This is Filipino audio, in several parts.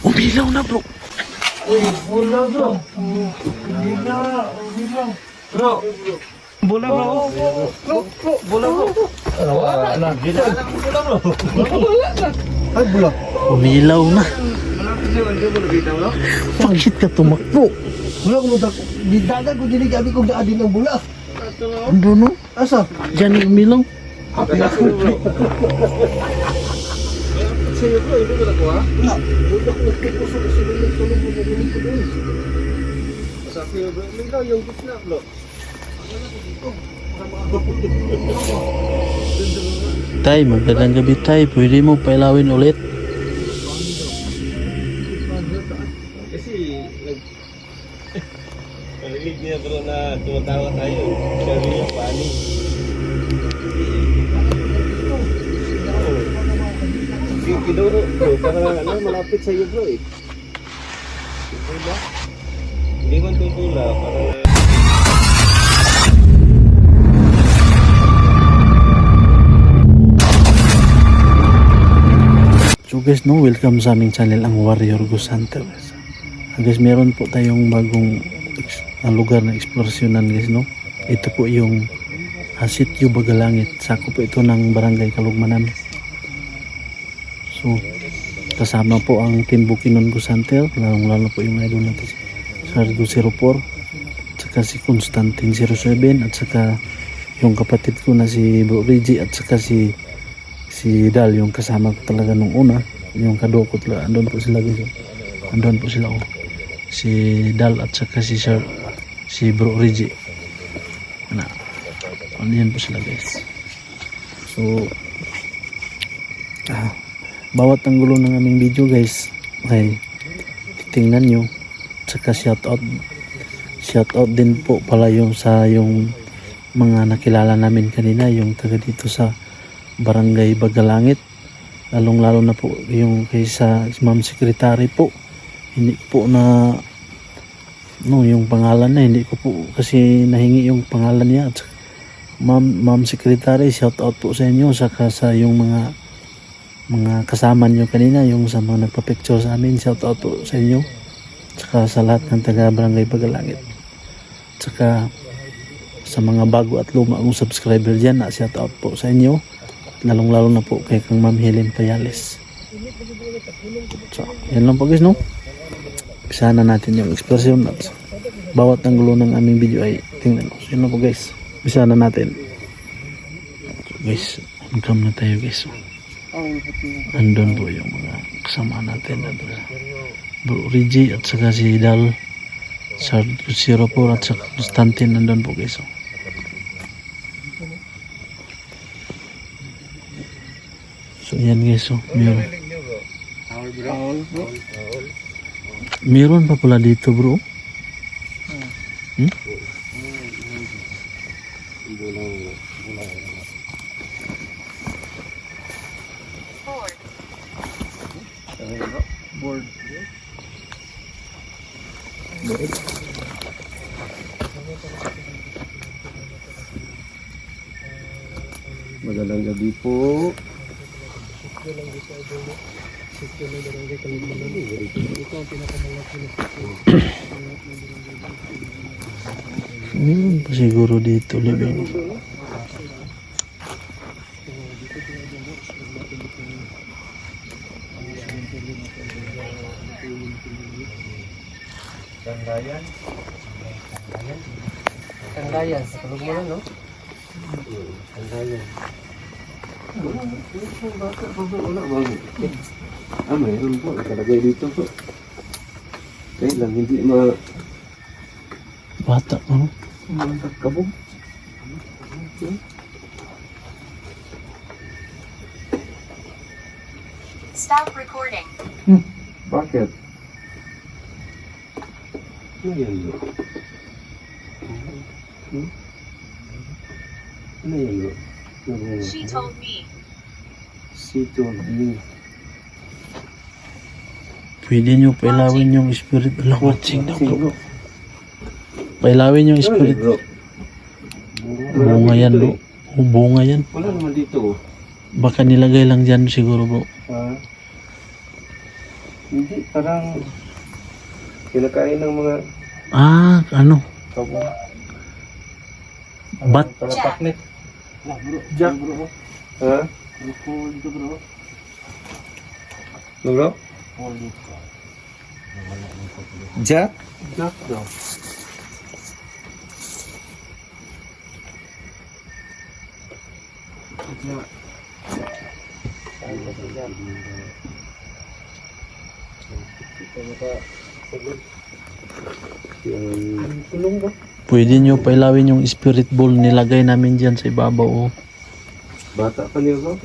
Umilaw na bro. Bola bro. Umilaw. Bro. Bola bro. Bola bro. Wala na. Gila na ang bola bro. Wala na. Ay bola. Umilaw na. Wala kasi hindi mo nakita bro. Bakit ka tumakbo? Wala ko mo di dagat ko dili gabi ko daadin ang bola. Ano no? Asa? Diyan yung umilaw. Sa'yo bro, hindi ko nakuha? Wala. Budak ko puso kasi tulog mo narinig ko doon. Sa akin bro, ikaw yung gitna bro. Tay, magandang gabi tay. Pwede mo pailawin ulit? Kasi narinig niya bro na tumatawa tayo. Sabi niya paano? Kinuro bro, para ano, malapit sa iyo bro eh. Tutula? Hindi man tutula, para So guys, no, welcome sa aming channel, ang Warrior Ghost Hunter. Guys, meron po tayong bagong lugar na eksplorasyonan guys, no. Ito po yung Sitio Bagalangit. Sako po ito ng Barangay Kalugmanan. So, kasama po ang Team Bukidnon Ghost Hunter, lalong-lalo po yung idol natin si Sargo 04, at saka si Constantine 07, at saka yung kapatid ko na si Bro Reggie, at saka si Dal, yung kasama ko talaga nung una, yung kadoko talaga. Andun po sila guys. Andun po sila si Dal at saka si Bro Reggie. Andun po sila guys. So bawat anggulo ng aming video guys ay titingnan nyo. At saka shout out din po pala yung sa yung mga nakilala namin kanina, yung taga dito sa Barangay Bagalangit, lalong-lalo na po yung kay sa Ma'am Secretary po. Hindi po na yung pangalan na hindi ko po kasi nahingi yung pangalan niya. At Ma'am Secretary, shout out po sa inyo, saka sa yung mga kasama nyo kanina, yung sa mga nagpa-picture sa amin, shout out po sa inyo, saka sa lahat ng taga Barangay Bagalangit, saka sa mga bago at luma kong subscriber dyan, shout out po sa inyo, lalong-lalo na po kay Kang Ma'am Helen Payales. So, yan lang po guys, no? Pisahan na natin yung eksplosyon at bawat anggulo ng aming video ay tingnan mo. So, yan lang po guys. Pisahan na natin. So, guys, welcome na tayo guys. So, andun po yung mga kasama natin. Bro Reggie at saka si Dal, Sargo 04 at saka Constantine, andun po guys. So yan guys, so meron pa pala dito bro. board. Magandang gabi po. Meron pa siguro dito living. Tanggayan, sa Kalugmanan, no? Tanggayan. Bata pa po, wala ba? Mayroon po, nakalagay dito po. Kaya lang, hindi Bata pa, no? kabog. Stop recording. Bakit? Ano yan, bro? Ano yan, bro? She told me. She told me. Pwede nyo pailawin yung spirit. Alam, matsing daw bro. Pailawin yung spirit. Bunga yan bro. Bunga yan. Wala naman dito. Baka nilagay lang dyan siguro bro. Ha? Hindi, parang kinakain ng mga Ano? kabo. Bat? Parang Jack. paknet. Jack. Ha? Ano bro? Jack? Jack daw. Yung kulong ba? Pwede nyo pailawin yung spirit ball. Nilagay namin dyan sa ibabaw. Oh. Bata pa niyo ba?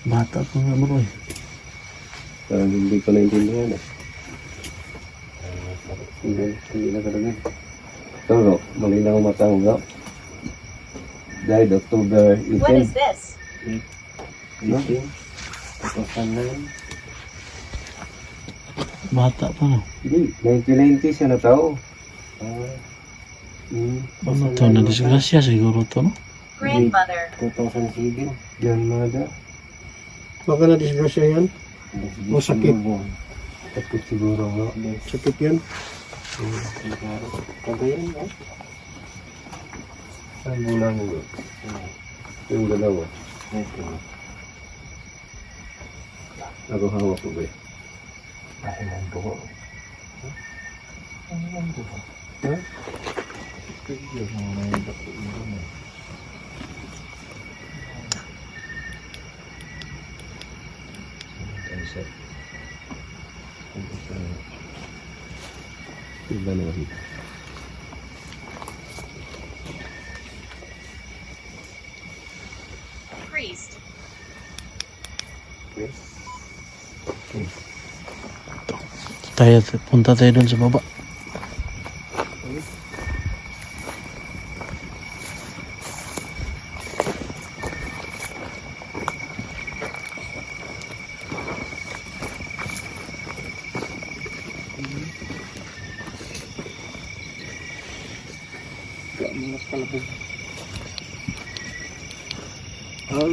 Bata pa nga bro eh. Parang hindi ko naintindihan eh. Hindi na talaga. Pero, malinaw ang mata mo bro. Died October 18. What is this? No? Kapasan na yun. Bata pa no. Hindi, 1990 siya na tao. Ano to? Na disgrasya siguro to no? Grandmother. 2007. Yan mga. Baka na-disgrasya yan. O sakit. Sakit siguro bro. Sakit yan. Kagayan ba? Saan bulan mo bro? Yung dalawa. Ako hawak ko ba? Ako ang buho. Ano ang buho? Ha? Kaya mga may bako mo. Iba na rin. Priest. Punta tayo dun sa baba.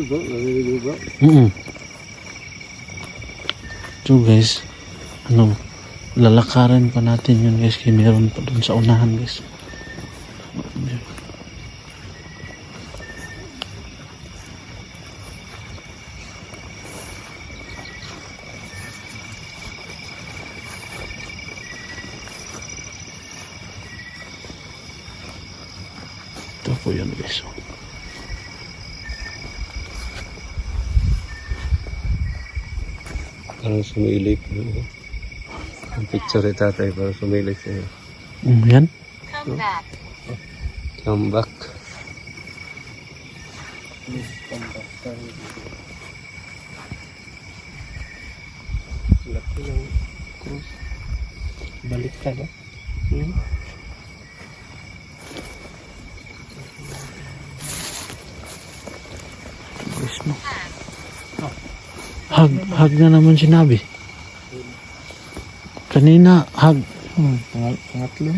Bro, narinig bro? So guys, lalakarin pa natin yun guys, kaya meron pa dun sa unahan guys. Ito po yun guys. Parang sumilip. Ang picture ni tatay parang sumilip siya. Yan. Come back. Come back. Laki ng krus. Balik ka ba? Guys, no. Hag na naman sinabi. Kanina, hag. Pangatlo.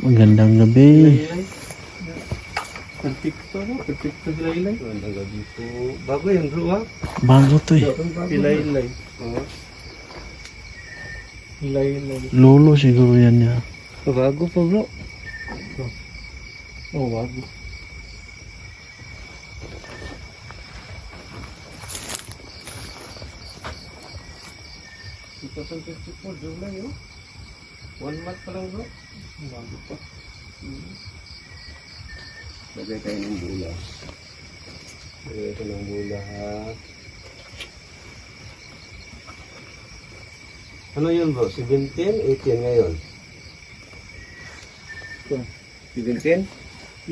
Magandang gabi. Perfecto no? Perfecto hilay-hilay. Ang gabi po. Bago yan bro ha? Bago to eh. Hilay-hilay. Hilay-hilay. Lolo siguro yan niya. Bago pa bro. Oh, wago. Ito sa 54, July oh. 1 month pa lang bro. Wago pa. Lagay tayo ng bula. Lagay tayo ng bula ha. Ano yun bro? 17? 18 ngayon? 17?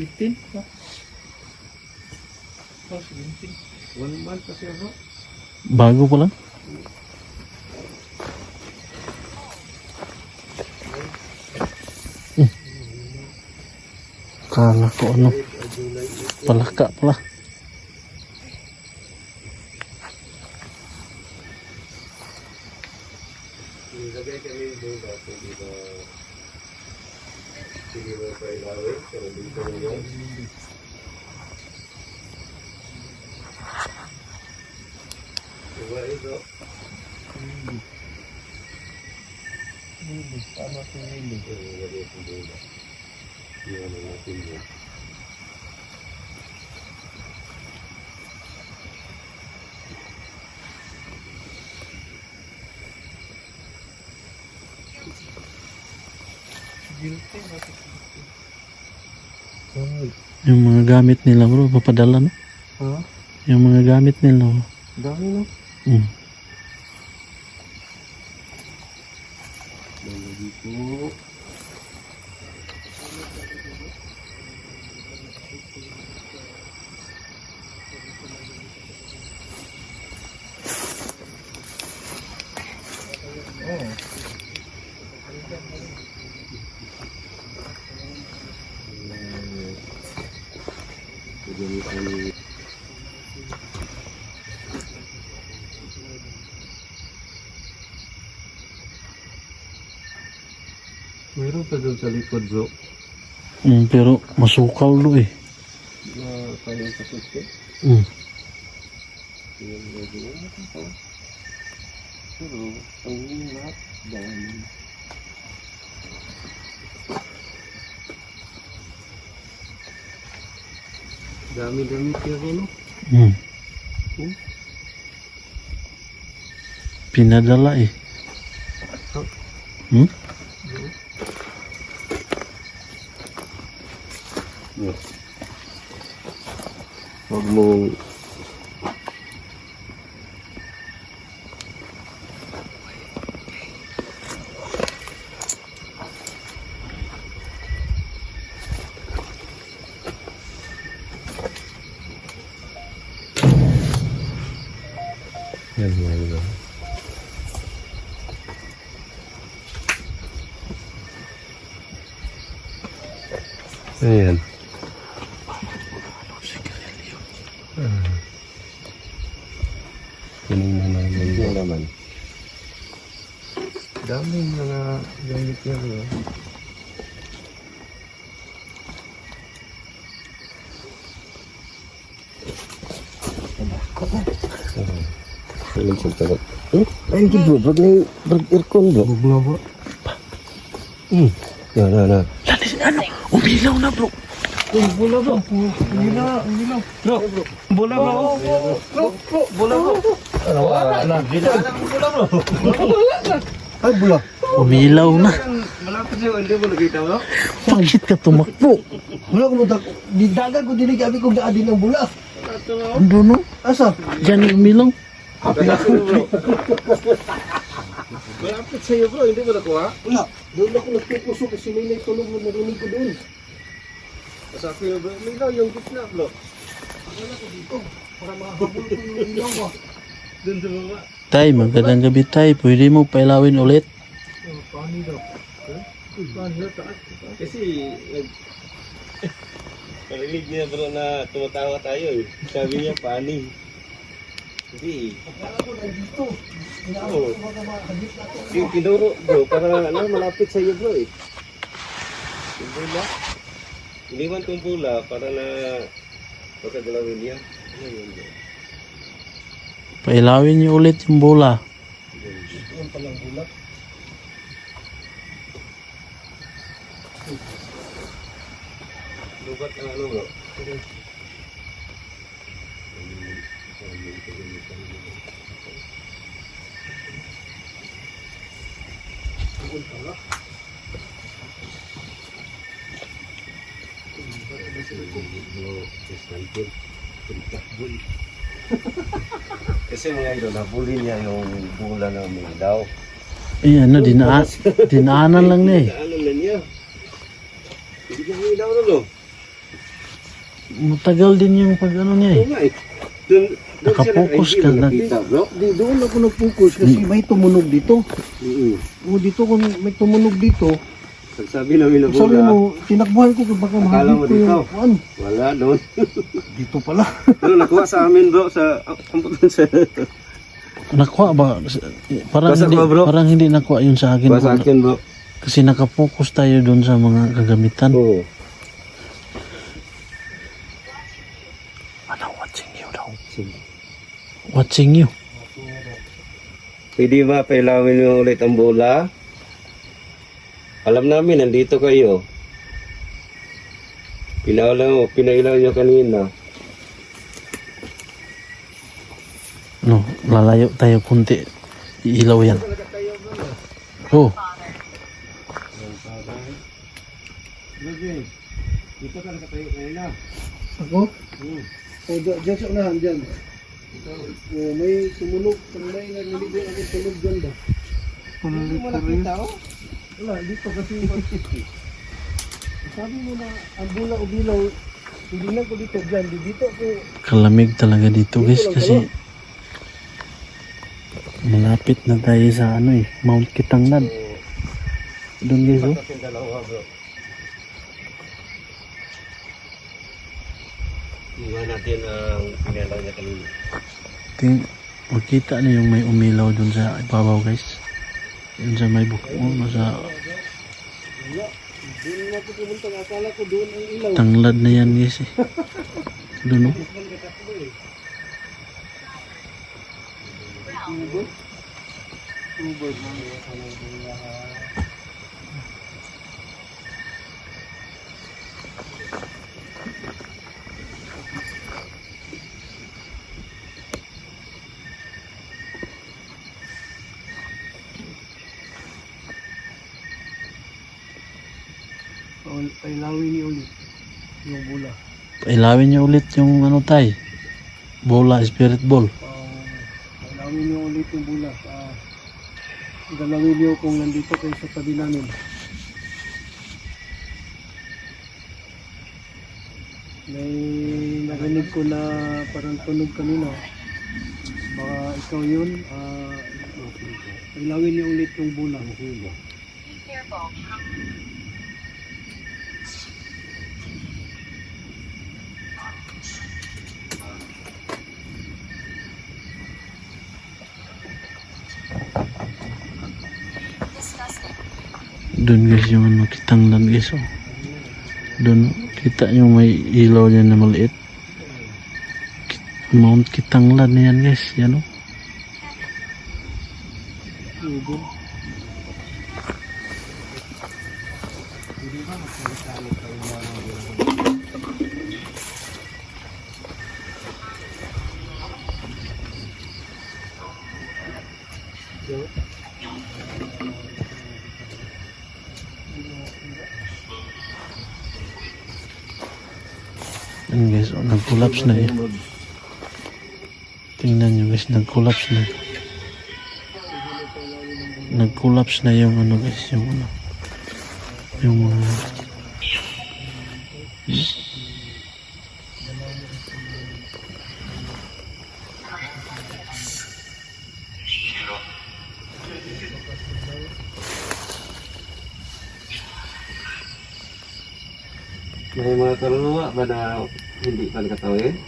18 pa. Oh, 17. 1 month pa siya bro. Bago pa lang. Kala ko ano. Palaka pala. Lagay kami yung bula. Hindi ba... Sige ba pa ilawin? Pero dito yun. bro. Tama si Lily. Iwan na natin yun. Guilty. Yung mga gamit nila bro, papadala no? Ha? Yung mga gamit nila. Dami no? Mm. Lagi po. Meron pa doon sa likod bro. Pero masukal do eh. Na kanyang kasusko. Mm. Pero ang lahat dami. Dami-dami kaya no? Mm. Pinadala eh. Hmm? Huwag mong yan yan. Ayan. Tinignan namin yung laman. Daming mga gamit niya bro. Ayan siya tagot. Ayun ki bro, bro na aircon bro. Bunga bro. Yan. Lalis, ano? Umilaw na bro. Bola bro. Umilaw. Bro. Bola bro. Bro. Bola bro. Ano wala. Ay bola. Umilaw na. Malapit siya, hindi mo nakita bro? Bakit ka tumakbo? Wala ko mo di dagat ko din gabi kong daadin ng bula. Ano no? Asa? Diyan umilaw. Malapit sa'yo bro, hindi mo nakuha? Wala. Doon ako nagpupuso kasi may tulog na narinig ko doon. Sa akin bro, may daw yung gitna bro. Wala ko dito. Para makahabol ko yung ilaw ko. Doon sa baba. Tay, magandang gabi tay. Pwede mo pailawin ulit? Paano daw? Paano taas? Kasi narinig niya bro na tumatawa tayo eh. Sabi niya pani. Hindi. Akala ko nandito. Oo. Yung kinuro bro, para malapit sa iyo bro eh. Yung bola. Iniwan kong bola para na pagkagalawin niya. Ano yun bro? Pailawin niyo ulit yung bola. Doon palang bulak. Lubat ang ano bro? Kasi mga idol, nabuli niya yung bola namin daw. Eh ano, dinaanan lang niya eh. Ano na niya? Hindi niya yung daw no? Matagal din yung pag ano niya eh. Oo nga eh. Doon Nakapokus siya ka na. nakita bro. Di doon ako nag-focus kasi may tumunog dito. O dito kung may tumunog dito, Sabi namin na sabi bola. mo, tinakbuhan ko baka Akala mo mahagip ko dito? yung kuwan. Wala doon. Dito pala. Pero nakuha sa amin bro sa sa Nakuha ba? Parang Basta hindi, ko, bro. parang hindi nakuha yun sa akin. sa akin bro. Kasi nakapokus tayo doon sa mga kagamitan. Oo. Ano, watching you daw. Watching you. Pwede ba pailawin mo ulit ang bola? Alam namin, nandito kayo. Pinailaw nyo kanina. No, lalayo tayo kunti. Iilaw yan. Oh, Roger, dito ka nakatayo kanina. Ako? O, dyan sa unahan, dyan. O, may sumulog. May naligo ako tulog dyan ba? Hindi mo nakita, oh? Wala, dito kasi sabi mo na ang bula o bilaw, hindi na ko dito dyan. Dito ako. kalamig talaga dito guys kasi malapit na tayo sa ano Mount Kitangnad. Doon guys oh. Patasin dalawa, bro. Iwan natin ang pinailaw niya kanina. Makita na yung may umilaw doon sa ibabaw guys. Yun sa may buko sa Doon na ako pumunta. Akala ko doon ang ilaw. tanglad na yan guys eh. Doon oh. Pailawin niyo ulit yung bula. Pailawin niyo ulit yung ano tay. Bola, spirit ball. Pailawin niyo ulit yung bula. Galawin niyo kung nandito kayo sa tabi namin. May narinig ko na parang tunog kanina. Baka ikaw yun. Pailawin niyo ulit yung bula. Be careful. Disgusting. Doon guys yung ano Kitangnad guys oh. Doon kita yung may ilaw dyan na maliit. Mount Kitangnad na yan guys. Yan oh. Yan guys, oh, nag-collapse na yun. Tingnan nyo guys, nag-collapse na. Nag-collapse na yung ano guys, yung ano. Yung May mga kaluluwa ba na hindi pa nakatawid?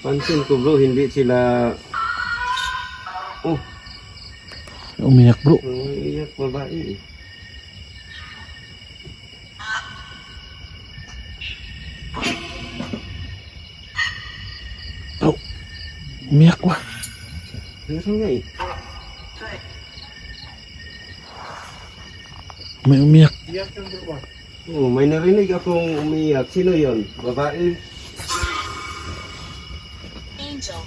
Pansin ko bro, hindi sila... Oh, umiyak bro. iyak babae eh. Oh, umiyak ba? Meron nga eh. May umiyak. Oh, may narinig akong umiyak. Sino yon? Babae? Angel.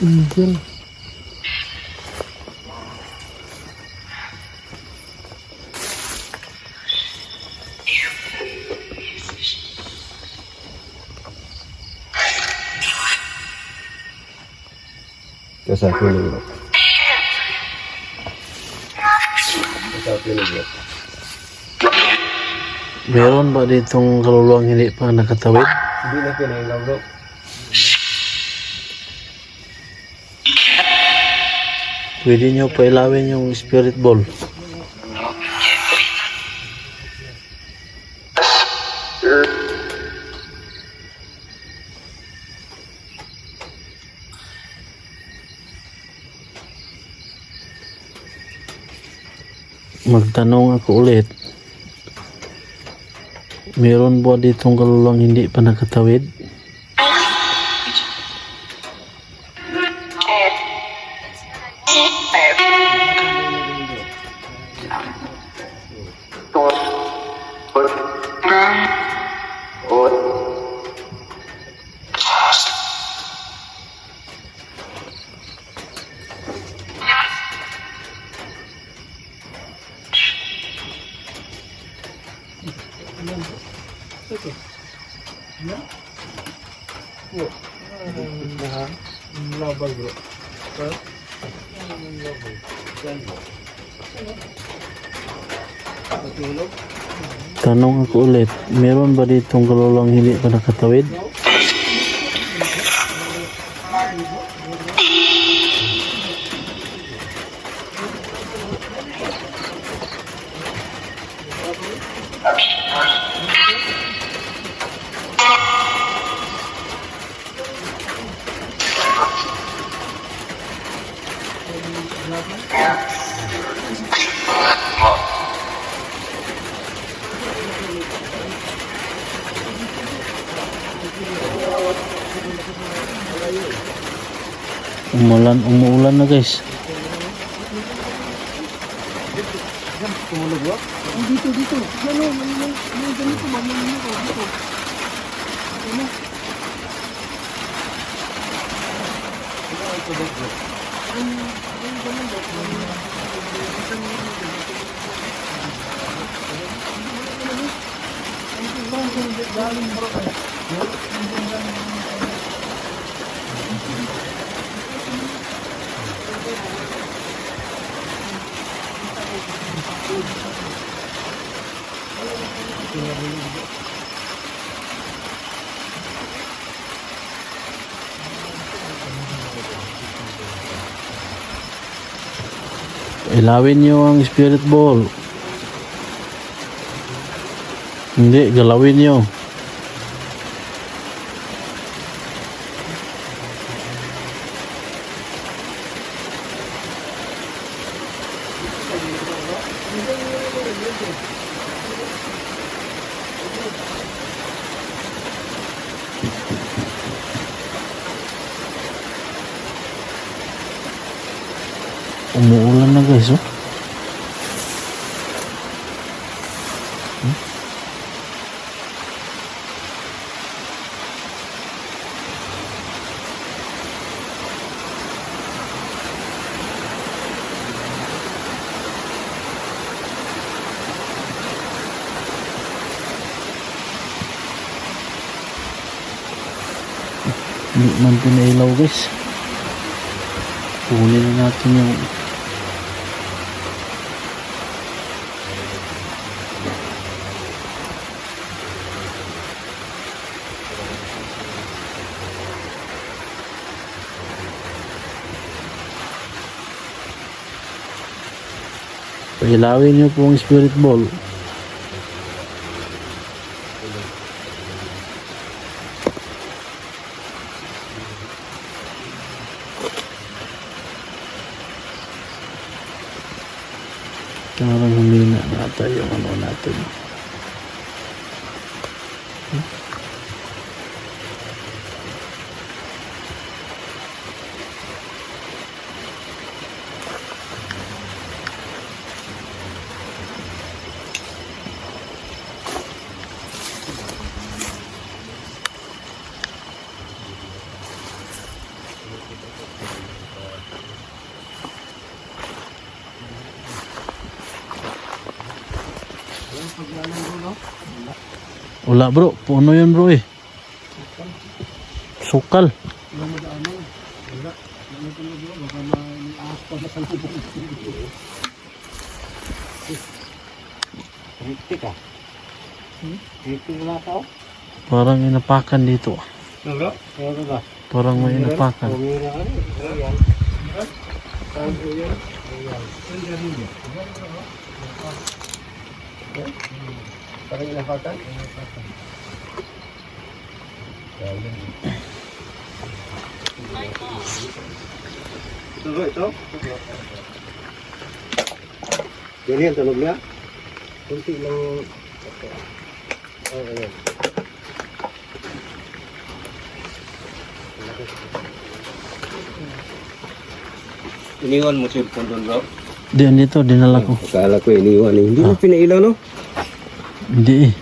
Angel. Kasapin na bro. Kasapin na bro. Meron ba ditong kaluluwang hindi pa nakatawid? Hindi na pinailaw bro. Pwede nyo pailawin yung spirit ball. Magtanong ako ulit. Meron ba ditong kaluluwang hindi pa nakatawid? Ito. Ya. Labal bro. Ha? Labal. Patulog. Tanong ako ulit, meron ba ditong kalulang hindi pa nakatawid? Umuulan na guys. Dito. Ano, may ganito ba? May ganito dito. Ano? Ilawin nyo ang spirit ball. Hindi, galawin nyo. Umuulan na guys, oh. Hindi man pinailaw guys. Kunin na natin yung ilawin nyo po ang spirit ball. Parang humina nata yung ano natin. Wala bro, puno yun bro eh. Sukal. Parang inapakan dito. Parang may inapakan. Parang inapakan? Tulo ito? Yan yan, tunog niya? Kunti lang. Oh, ayan. Iniwan mo cellphone doon, bro? Diyan dito, dinala ko. Akala ko iniwan eh. Hindi mo pinailaw, no? Hindi eh.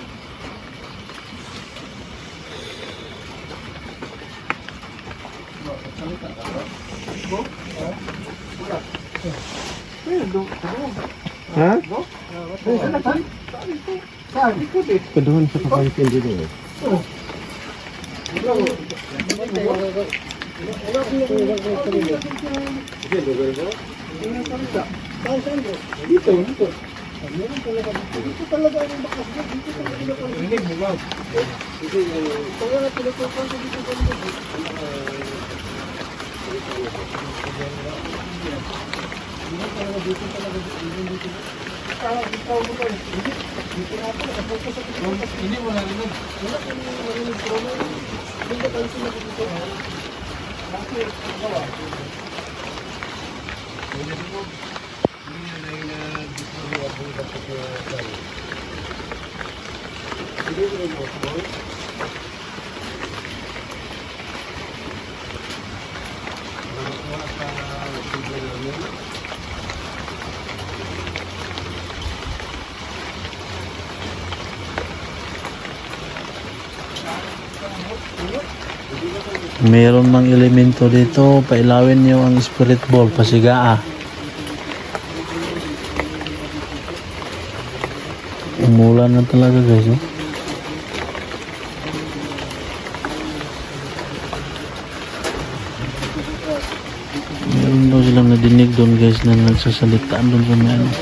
Ha? Saan? Ikot eh. Kaduhan sa kapalitin dito eh. Oh. Dito, dito. Meron talaga. Dito talaga ang bakas niya. Dito talaga ang bakas niya. Kaya na pinagpapan ko dito talaga. Dito talaga. Ikaw mo ba? Dito na ako. Nakapokus ako. Hindi mo narinig. Wala ko narinig. Hindi ka tayo sinabi dito. Bakit? Gawa. Meron mang elemento dito, pailawin niyo ang spirit ball, pasigaa. Umulan na talaga guys, oh. Meron daw silang nadinig doon guys na nagsasalitaan doon sa mga ano.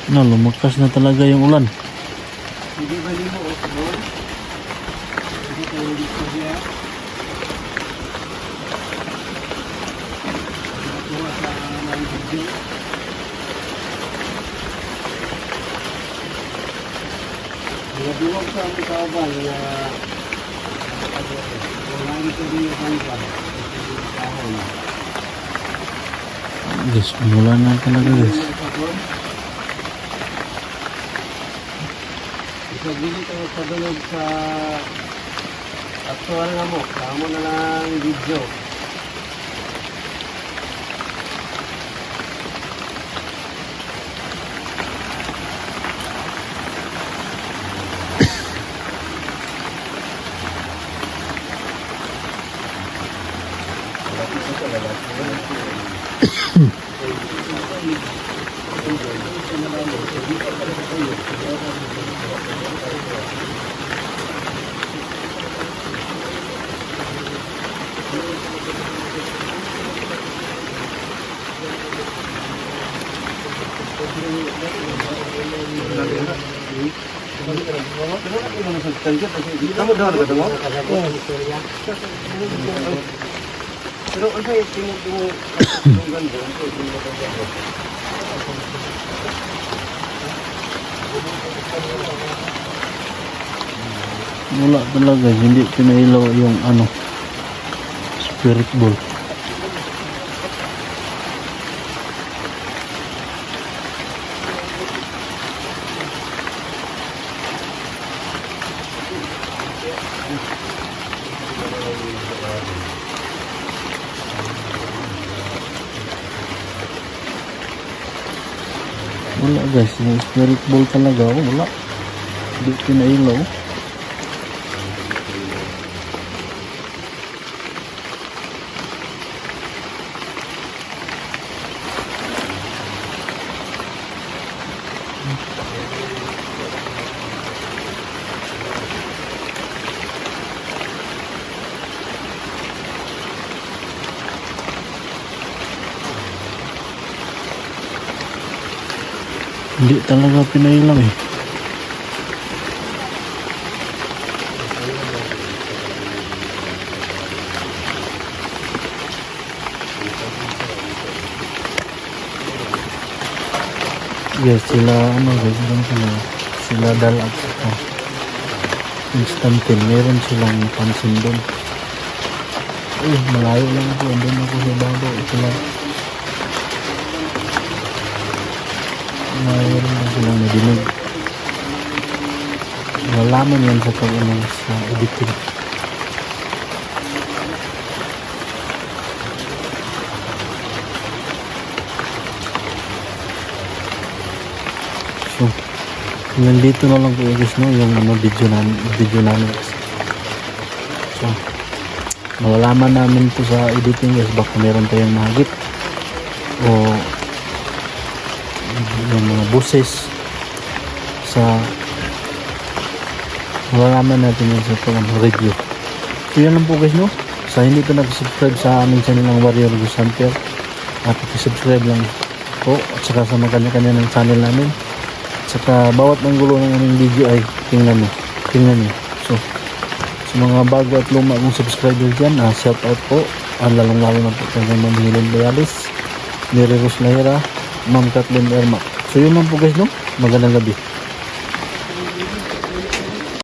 Na, lumakas na talaga yung ulan. Hindi ba nimo o sabon? Hindi tayo dito siya. Nakuha sa mga video. Naduwag sa ang kaabal na wala nito din yung bangka. Guys, umulan na talaga guys. Pag dili ka magpadulog sa aktual nga mo, kamo na lang video. Kamu daw na mo? Pero ano yung tingog ganda? Wala talaga, hindi pinailaw yung ano, spirit ball. Wala guys, yung spirit ball talaga, oh, wala. Hindi pinailaw. Hindi talaga pinailaw eh. Yes, sila ano guys, sila Dal at saka Constantine, meron silang pansin doon. Malayo lang ako, andun ako sa babo. Sila mayroon na silang nadinig. Nalaman yan sa sa editing. So, hanggang dito na lang po guys, no, yung video namin guys. So, malalaman namin po sa editing guys, baka meron tayong mahagip o yung mga boses sa malalaman natin yun sa review. So yan lang po guys, no, sa hindi pa nag-subscribe sa aming channel ng Warrior Gus Hunter, subscribe lang po, at saka sa mga kanya-kanya ng channel namin, at saka bawat anggulo ng aming video ay tingnan nyo. So sa mga bago at luma kong subscriber dyan, shout out po, lalong lalo na po kanyang Ma'am Helen Bayales, Mary Rose Lahira, Ma'am Kathleen Erma. So yun lang po guys, no, magandang gabi.